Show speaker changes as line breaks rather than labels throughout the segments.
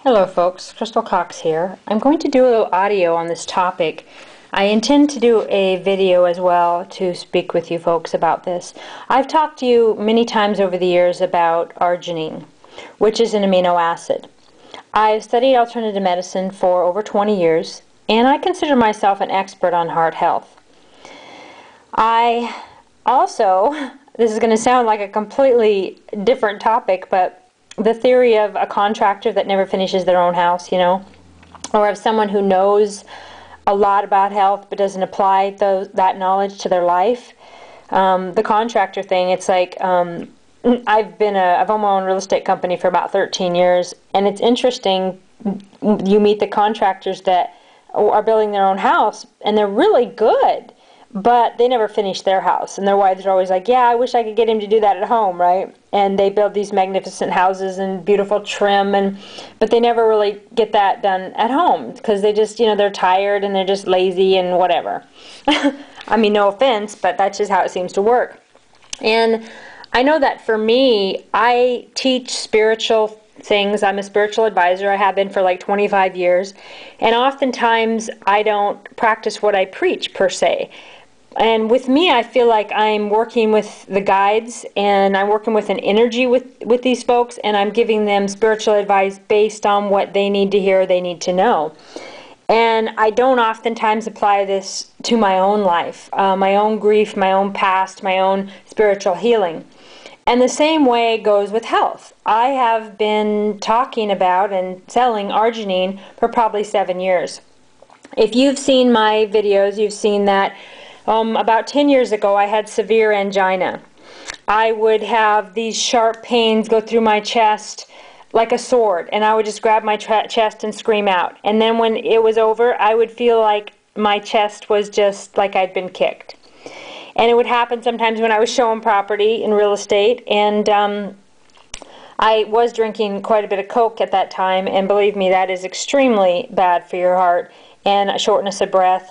Hello folks, Crystal Cox here. I'm going to do a little audio on this topic. I intend to do a video as well to speak with you folks about this. I've talked to you many times over the years about arginine, which is an amino acid. I've studied alternative medicine for over 20 years, and I consider myself an expert on heart health. I also, this is going to sound like a completely different topic, but the theory of a contractor that never finishes their own house, or of someone who knows a lot about health but doesn't apply that knowledge to their life. The contractor thing, it's like I've owned my own real estate company for about 13 years, and it's interesting. You meet the contractors that are building their own house, and they're really good, but they never finish their house, and their wives are always like, yeah, I wish I could get him to do that at home, right? And they build these magnificent houses and beautiful trim, but they never really get that done at home because they just, they're tired and they're just lazy and whatever. I mean, no offense, but that's just how it seems to work. And I know that for me, I teach spiritual things. I'm a spiritual advisor. I have been for like 25 years. And oftentimes I don't practice what I preach per se. And with me, I feel like I'm working with the guides, and I'm working with an energy with these folks, and I'm giving them spiritual advice based on what they need to hear, they need to know. And I don't oftentimes apply this to my own life, my own grief, my own past, my own spiritual healing. And the same way goes with health. I have been talking about and selling arginine for probably 7 years. If you've seen my videos, you've seen that about 10 years ago I had severe angina. I would have these sharp pains go through my chest like a sword, and I would just grab my chest and scream out. And then when it was over, I would feel like my chest was just like I'd been kicked. And it would happen sometimes when I was showing property in real estate, and I was drinking quite a bit of Coke at that time, and believe me, that is extremely bad for your heart and a shortness of breath.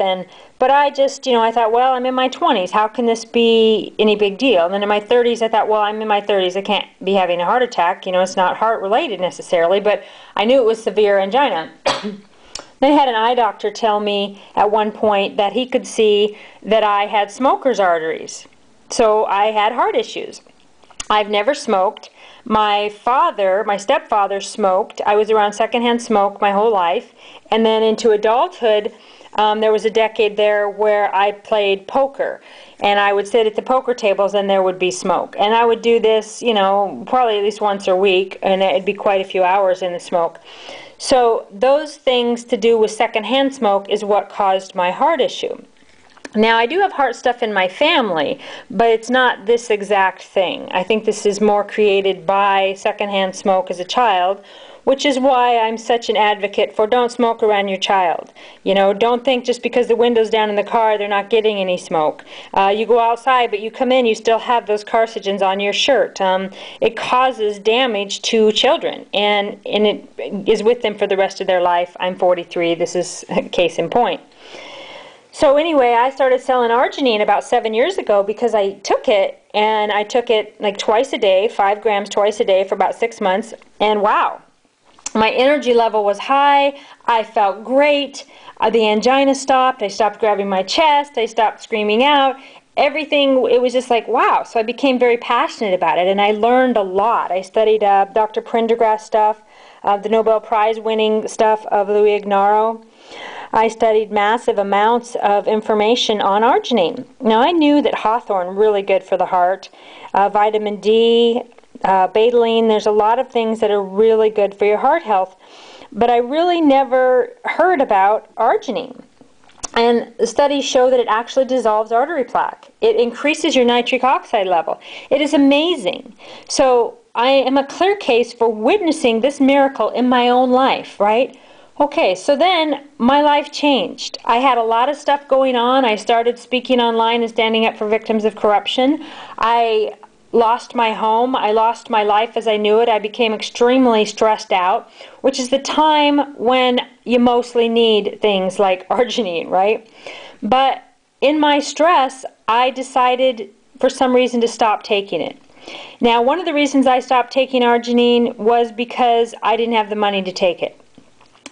But I just, I thought, well, I'm in my 20s. How can this be any big deal? And then in my 30s, I thought, well, I'm in my 30s. I can't be having a heart attack. It's not heart-related necessarily, but I knew it was severe angina. Then I had an eye doctor tell me at one point that he could see that I had smoker's arteries. So I had heart issues. I've never smoked. My stepfather smoked. I was around secondhand smoke my whole life. And then into adulthood, there was a decade there where I played poker. And I would sit at the poker tables and there would be smoke. And I would do this, probably at least once a week, and it'd be quite a few hours in the smoke. So those things to do with secondhand smoke is what caused my heart issue. Now, I do have heart stuff in my family, but it's not this exact thing. I think this is more created by secondhand smoke as a child, which is why I'm such an advocate for don't smoke around your child. Don't think just because the window's down in the car, they're not getting any smoke. You go outside, but you come in, you still have those carcinogens on your shirt. It causes damage to children, and it is with them for the rest of their life. I'm 43. This is a case in point. So anyway, I started selling arginine about 7 years ago because I took it, and I took it like twice a day, 5 grams twice a day for about 6 months, and wow. My energy level was high. I felt great. The angina stopped. I stopped grabbing my chest. I stopped screaming out. Everything, it was just like, wow. So I became very passionate about it, and I learned a lot. I studied Dr. Prendergast stuff, the Nobel Prize winning stuff of Louis Ignarro. I studied massive amounts of information on arginine. Now, I knew that hawthorn, really good for the heart, vitamin D, betaline, there's a lot of things that are really good for your heart health, but I really never heard about arginine. And the studies show that it actually dissolves artery plaque. It increases your nitric oxide level. It is amazing. So I am a clear case for witnessing this miracle in my own life, right? Okay, so then my life changed. I had a lot of stuff going on. I started speaking online and standing up for victims of corruption. I lost my home. I lost my life as I knew it. I became extremely stressed out, which is the time when you mostly need things like arginine, right? But in my stress, I decided for some reason to stop taking it. Now, one of the reasons I stopped taking Arginine was because I didn't have the money to take it.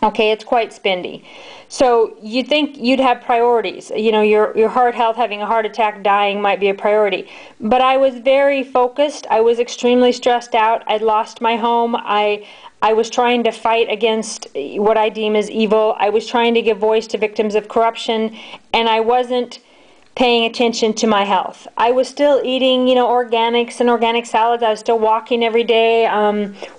Okay, it's quite spendy. So you'd think you'd have priorities. You know, your heart health, having a heart attack, dying might be a priority. But I was very focused. I was extremely stressed out. I'd lost my home. I was trying to fight against what I deem as evil. I was trying to give voice to victims of corruption, and I wasn't paying attention to my health. I was still eating, you know, organics and organic salads. I was still walking every day,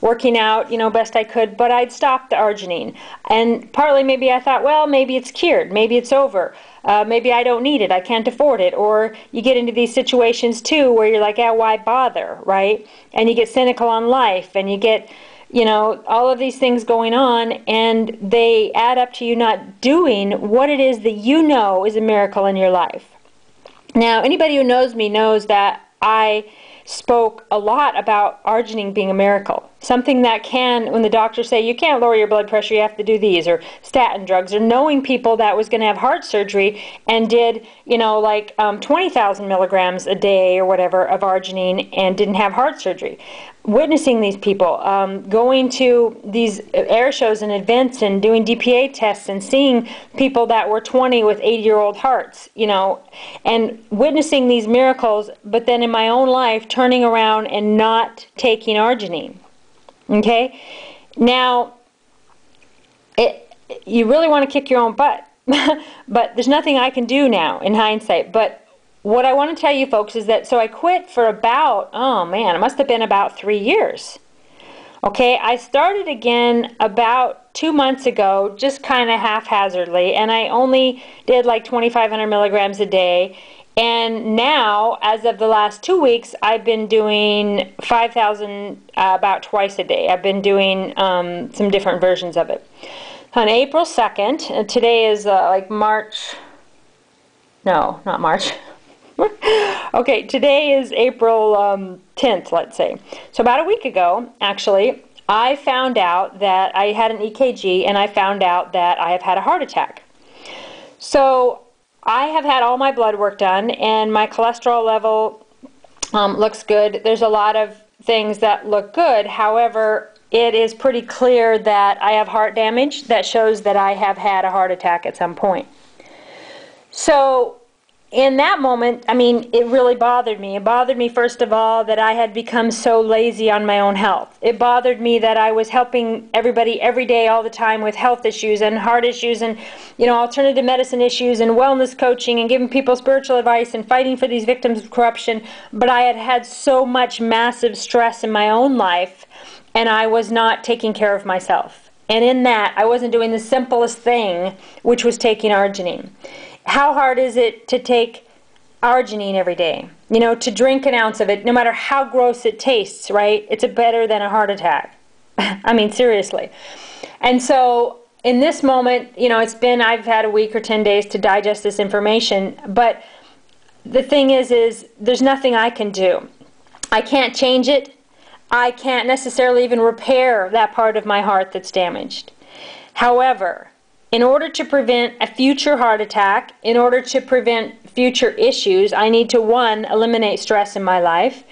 working out, you know, best I could, but I'd stopped the Arginine. And partly maybe I thought, well, maybe it's cured, maybe it's over. Maybe I don't need it, I can't afford it. Or you get into these situations too where you're like, yeah, why bother, right? And you get cynical on life, and you get, you know, all of these things going on, and they add up to you not doing what it is that you know is a miracle in your life. Now, anybody who knows me knows that I spoke a lot about Arginine being a miracle. Something that can, when the doctors say you can't lower your blood pressure, you have to do these, or statin drugs, or knowing people that was going to have heart surgery and did, you know, like 20,000 milligrams a day or whatever of Arginine and didn't have heart surgery. Witnessing these people, going to these air shows and events and doing DPA tests and seeing people that were 20 with 80-year-old hearts, you know, and witnessing these miracles, but then in my own life turning around and not taking Arginine. Okay? Now, you really want to kick your own butt, but there's nothing I can do now in hindsight. But what I want to tell you folks is that, so I quit for about, oh man, it must have been about 3 years. Okay, I started again about 2 months ago, just kind of haphazardly, and I only did like 2,500 milligrams a day. And now, as of the last 2 weeks, I've been doing 5,000 about twice a day. I've been doing some different versions of it. On April 2nd, today is like March, no, not March. Okay, today is April 10th, let's say. So about a week ago, actually, I found out that I had an EKG, and I found out that I have had a heart attack. So I have had all my blood work done, and my cholesterol level looks good. There's a lot of things that look good. However, it is pretty clear that I have heart damage that shows that I have had a heart attack at some point. So in that moment, I mean, it really bothered me. It bothered me, first of all, that I had become so lazy on my own health. It bothered me that I was helping everybody every day, all the time, with health issues and heart issues and, you know, alternative medicine issues and wellness coaching and giving people spiritual advice and fighting for these victims of corruption. But I had had so much massive stress in my own life, and I was not taking care of myself. And in that, I wasn't doing the simplest thing, which was taking Arginine. How hard is it to take Arginine every day? You know, to drink an ounce of it, no matter how gross it tastes, right? It's better than a heart attack. I mean, seriously. And so in this moment, you know, I've had a week or 10 days to digest this information, but the thing is there's nothing I can do. I can't change it. I can't necessarily even repair that part of my heart that's damaged. However, in order to prevent a future heart attack, in order to prevent future issues, I need to, one, eliminate stress in my life,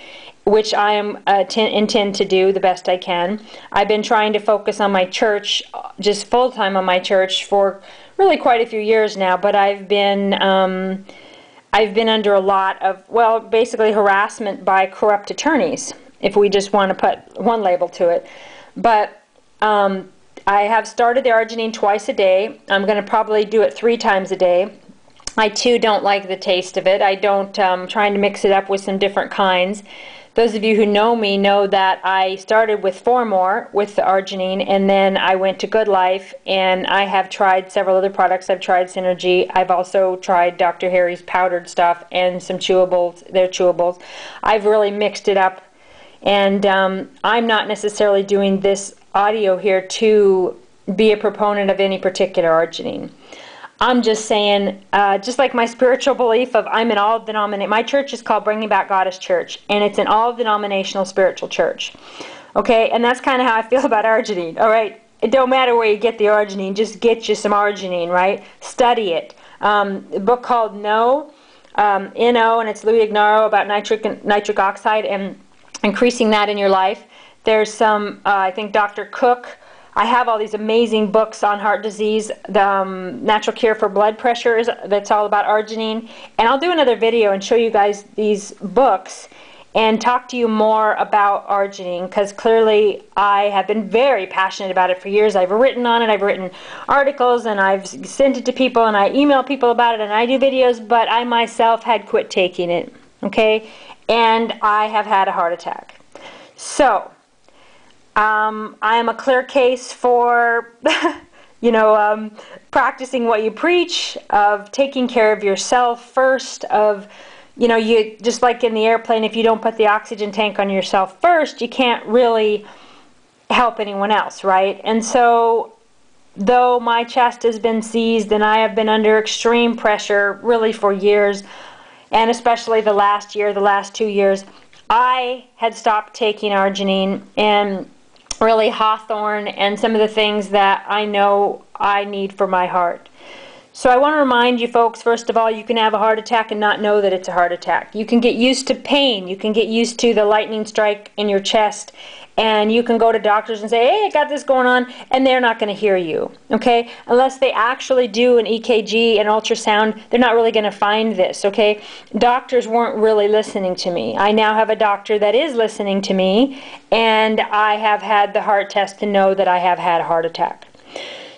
which I intend to do the best I can. I've been trying to focus on my church, just full-time on my church, for really quite a few years now, but I've been under a lot of, well, basically harassment by corrupt attorneys, if we just want to put one label to it. But I have started the Arginine twice a day. I'm going to probably do it 3 times a day. I too don't like the taste of it. I don't, trying to mix it up with some different kinds. Those of you who know me know that I started with 4 more with the Arginine, and then I went to Good Life, and I have tried several other products. I've tried Synergy. I've also tried Dr. Harry's powdered stuff and some chewables. They're chewables. I've really mixed it up, and I'm not necessarily doing this audio here to be a proponent of any particular Arginine. I'm just saying, just like my spiritual belief of I'm an all-denominational, my church is called Bringing Back Goddess Church, and it's an all-denominational spiritual church. Okay, and that's kind of how I feel about Arginine. All right, it don't matter where you get the Arginine, just get you some Arginine, right? Study it. A book called No, N-O, and it's Louis Ignaro about nitric oxide, and increasing that in your life. There's some, I think Dr. Cook, I have all these amazing books on heart disease. The Natural Cure for Blood Pressure, that's all about arginine. And I'll do another video and show you guys these books and talk to you more about arginine, because clearly I have been very passionate about it for years. I've written on it, I've written articles, and I've sent it to people, and I email people about it, and I do videos, but I myself had quit taking it, okay? And I have had a heart attack. So, I am a clear case for, you know, practicing what you preach, of taking care of yourself first, of, you know, you just like in the airplane, if you don't put the oxygen tank on yourself first, you can't really help anyone else, right? And so, though my chest has been seized and I have been under extreme pressure really for years, and especially the last year, the last 2 years, I had stopped taking arginine and really Hawthorne and some of the things that I know I need for my heart. So I want to remind you folks, first of all, you can have a heart attack and not know that it's a heart attack. You can get used to pain. You can get used to the lightning strike in your chest, and you can go to doctors and say, hey, I got this going on, and they're not going to hear you, okay? Unless they actually do an EKG, an ultrasound, they're not really going to find this, okay? Doctors weren't really listening to me. I now have a doctor that is listening to me, and I have had the heart test to know that I have had a heart attack.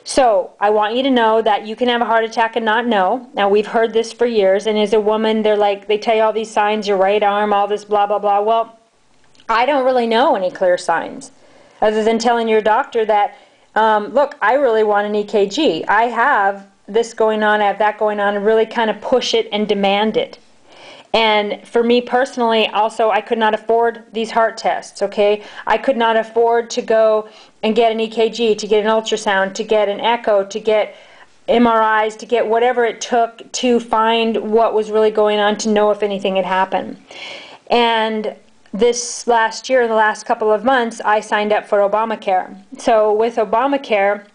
So, I want you to know that you can have a heart attack and not know. Now, we've heard this for years, and as a woman, they tell you all these signs, your right arm, all this blah, blah, blah. Well, I don't really know any clear signs, other than telling your doctor that, look, I really want an EKG. I have this going on, I have that going on, and really kind of push it and demand it. And for me personally, also, I could not afford these heart tests, okay? I could not afford to go and get an EKG, to get an ultrasound, to get an echo, to get MRIs, to get whatever it took to find what was really going on, to know if anything had happened. And this last year, in the last couple of months, I signed up for Obamacare. So with Obamacare,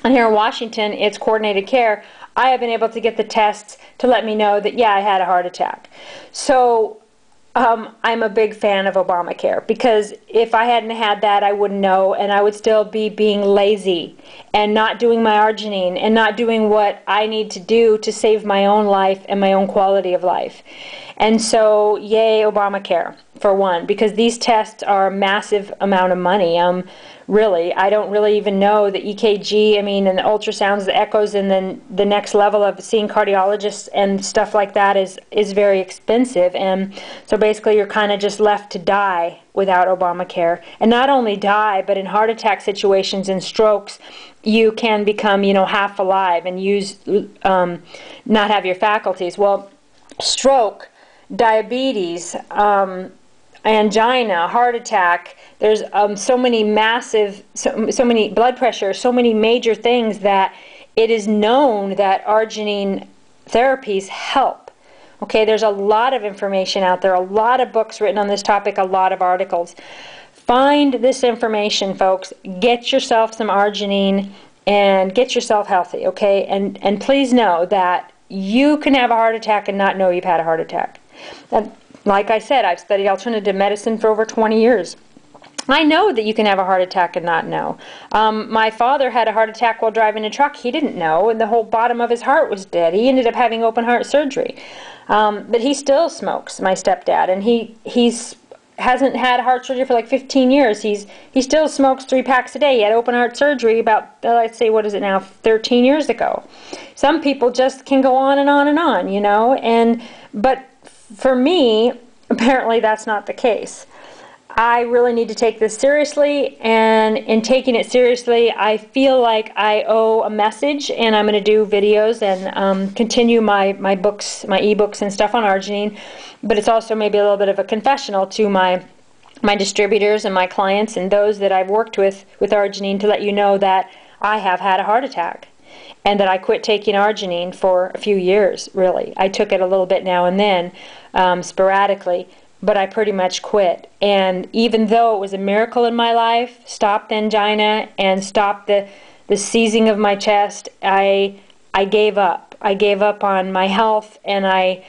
and here in Washington, it's coordinated care, I have been able to get the tests to let me know that, yeah, I had a heart attack. So I'm a big fan of Obamacare, because if I hadn't had that, I wouldn't know, and I would still be being lazy and not doing my arginine and not doing what I need to do to save my own life and my own quality of life. And so, yay, Obamacare, for one, because these tests are a massive amount of money. Really, I don't really even know the EKG, I mean, and the ultrasounds, the echoes, and then the next level of seeing cardiologists and stuff like that is very expensive. And so basically you're kind of just left to die without Obamacare. And not only die, but in heart attack situations and strokes, you can become, you know, half alive and not have your faculties. Well, stroke, diabetes, angina, heart attack, there's so many massive, so many blood pressure, so many major things that it is known that arginine therapies help. Okay, there's a lot of information out there, a lot of books written on this topic, a lot of articles. Find this information, folks. Get yourself some arginine and get yourself healthy, okay? And please know that you can have a heart attack and not know you've had a heart attack. And like I said, I've studied alternative medicine for over 20 years. I know that you can have a heart attack and not know. My father had a heart attack while driving a truck. He didn't know, and the whole bottom of his heart was dead. He ended up having open heart surgery. But he still smokes, my stepdad, and he hasn't had heart surgery for like 15 years. He still smokes 3 packs a day. He had open heart surgery about, let's say, what is it now, 13 years ago. Some people just can go on and on and on, you know, but for me, apparently that's not the case. I really need to take this seriously, and in taking it seriously, I feel like I owe a message, and I'm going to do videos and continue my books, my ebooks and stuff on arginine, but it's also maybe a little bit of a confessional to my distributors and my clients and those that I've worked with arginine, to let you know that I have had a heart attack. And that I quit taking arginine for a few years, really. I took it a little bit now and then, sporadically, but I pretty much quit. And even though it was a miracle in my life, stopped angina and stopped the seizing of my chest, I gave up. I gave up on my health, and I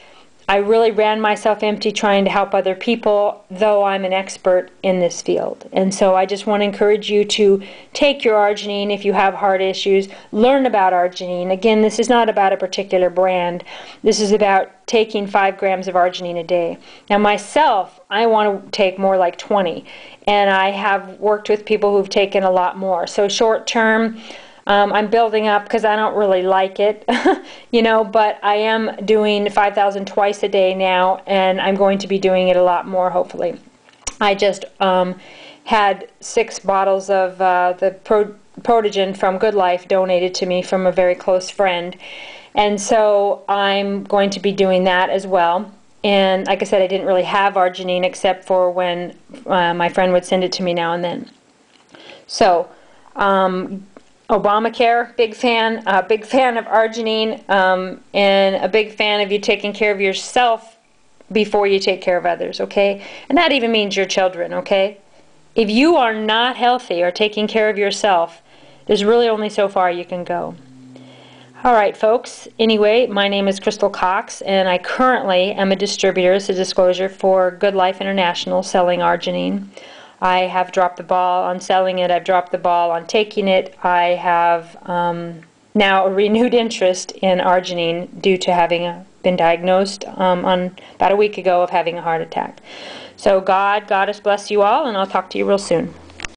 I really ran myself empty trying to help other people, though I'm an expert in this field. And so I just want to encourage you to take your Arginine if you have heart issues. Learn about Arginine. Again, this is not about a particular brand. This is about taking 5 grams of Arginine a day. Now myself, I want to take more like 20. And I have worked with people who've taken a lot more. So short term, I'm building up because I don't really like it, you know, but I am doing 5,000 twice a day now, and I'm going to be doing it a lot more, hopefully. I just had 6 bottles of the Protogen from Good Life donated to me from a very close friend, and so I'm going to be doing that as well. And like I said, I didn't really have Arginine except for when my friend would send it to me now and then. So, Obamacare, big fan of Arginine, and a big fan of you taking care of yourself before you take care of others, okay? And that even means your children, okay? If you are not healthy or taking care of yourself, there's really only so far you can go. All right, folks. Anyway, my name is Crystal Cox, and I currently am a distributor, as a disclosure, for Good Life International selling Arginine. I have dropped the ball on selling it. I've dropped the ball on taking it. I have now a renewed interest in Arginine due to having been diagnosed on about a week ago of having a heart attack. So God, Goddess bless you all, and I'll talk to you real soon.